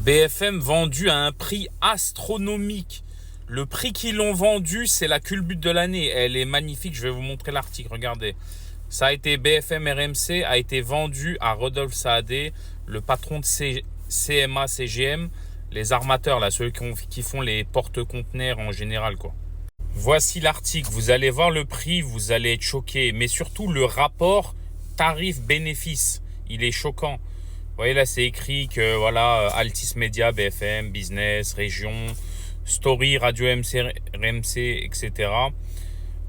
BFM vendu à un prix astronomique. Le prix qu'ils l'ont vendu, c'est la culbute de l'année. Elle est magnifique, je vais vous montrer l'article, regardez. Ça a été BFM RMC, a été vendu à Rodolphe Saadé, le patron de CMA, CGM, les armateurs, là, ceux qui font les porte-conteneurs en général, quoi. Voici l'article, vous allez voir le prix, vous allez être choqué, mais surtout le rapport tarif-bénéfice, il est choquant. Vous voyez là, c'est écrit que voilà, Altis Media, BFM, Business, Région, Story, Radio RMC, etc.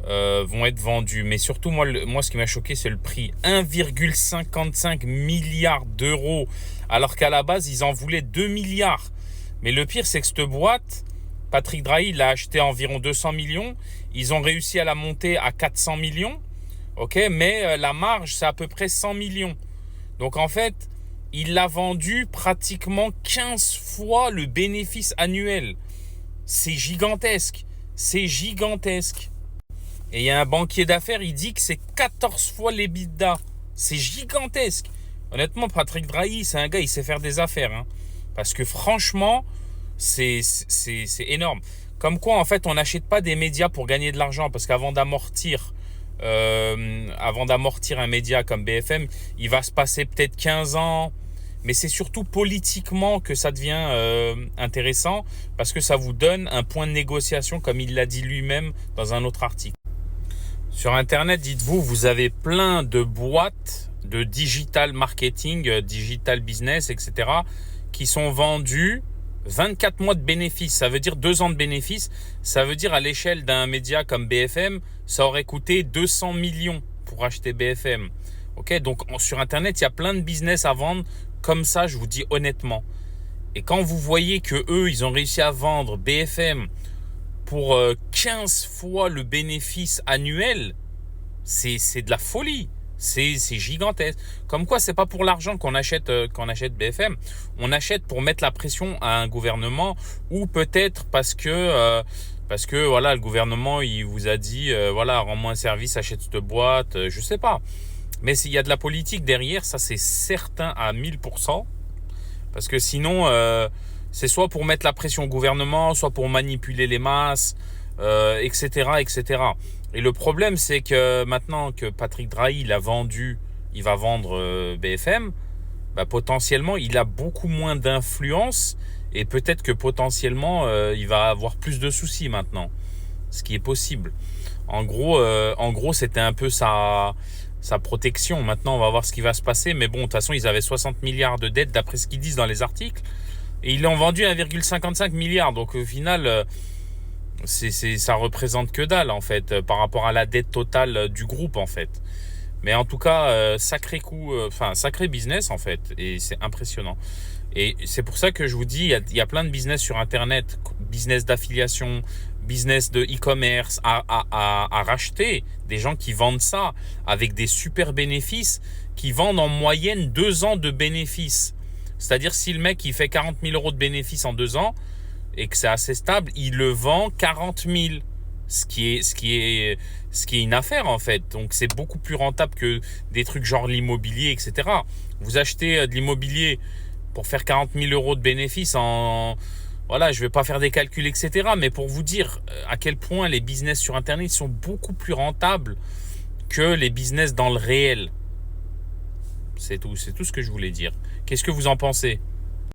Vont être vendus. Mais surtout, moi ce qui m'a choqué, c'est le prix. 1,55 milliard d'euros, alors qu'à la base, ils en voulaient 2 milliards. Mais le pire, c'est que cette boîte, Patrick Drahi l'a acheté à environ 200 millions. Ils ont réussi à la monter à 400 millions. Ok, mais la marge, c'est à peu près 100 millions. Donc en fait, il l'a vendu pratiquement 15 fois le bénéfice annuel. C'est gigantesque. C'est gigantesque. Et il y a un banquier d'affaires, il dit que c'est 14 fois l'EBITDA. C'est gigantesque. Honnêtement, Patrick Drahi, c'est un gars, il sait faire des affaires. Hein. Parce que franchement, c'est énorme. Comme quoi, en fait, on n'achète pas des médias pour gagner de l'argent. Parce qu'avant d'amortir un média comme BFM, il va se passer peut-être 15 ans. Mais c'est surtout politiquement que ça devient intéressant parce que ça vous donne un point de négociation, comme il l'a dit lui-même dans un autre article. Sur Internet, dites-vous, vous avez plein de boîtes de digital marketing, digital business, etc. qui sont vendues 24 mois de bénéfices. Ça veut dire 2 ans de bénéfices. Ça veut dire à l'échelle d'un média comme BFM, ça aurait coûté 200 millions pour acheter BFM. Ok, donc sur Internet, il y a plein de business à vendre comme ça, je vous dis honnêtement. Et quand vous voyez que eux, ils ont réussi à vendre BFM pour 15 fois le bénéfice annuel, c'est de la folie. C'est gigantesque. Comme quoi, c'est pas pour l'argent qu'on achète BFM. On achète pour mettre la pression à un gouvernement ou peut-être parce que voilà, le gouvernement, il vous a dit voilà, rends-moi un service, achète cette boîte, je sais pas. Mais s'il y a de la politique derrière, ça c'est certain à 1000%. Parce que sinon, c'est soit pour mettre la pression au gouvernement, soit pour manipuler les masses, etc., etc. Et le problème, c'est que maintenant que Patrick Drahi il va vendre BFM, bah, potentiellement, il a beaucoup moins d'influence et peut-être que potentiellement, il va avoir plus de soucis maintenant. Ce qui est possible. En gros, c'était un peu sa protection. Maintenant, on va voir ce qui va se passer. Mais bon, de toute façon, ils avaient 60 milliards de dettes, d'après ce qu'ils disent dans les articles. Et ils l'ont vendu à 1,55 milliard. Donc, au final, ça représente que dalle, en fait, par rapport à la dette totale du groupe, en fait. Mais en tout cas, sacré business, en fait. Et c'est impressionnant. Et c'est pour ça que je vous dis, il y a plein de business sur Internet, business d'affiliation, business de e-commerce à racheter, des gens qui vendent ça avec des super bénéfices, qui vendent en moyenne 2 ans de bénéfices. C'est-à-dire si le mec il fait 40 000 euros de bénéfices en 2 ans et que c'est assez stable, il le vend 40 000. Ce qui est une affaire en fait. Donc c'est beaucoup plus rentable que des trucs genre l'immobilier, etc. Vous achetez de l'immobilier pour faire 40 000 euros de bénéfices voilà, je vais pas faire des calculs, etc. Mais pour vous dire à quel point les business sur Internet sont beaucoup plus rentables que les business dans le réel. C'est tout ce que je voulais dire. Qu'est-ce que vous en pensez ?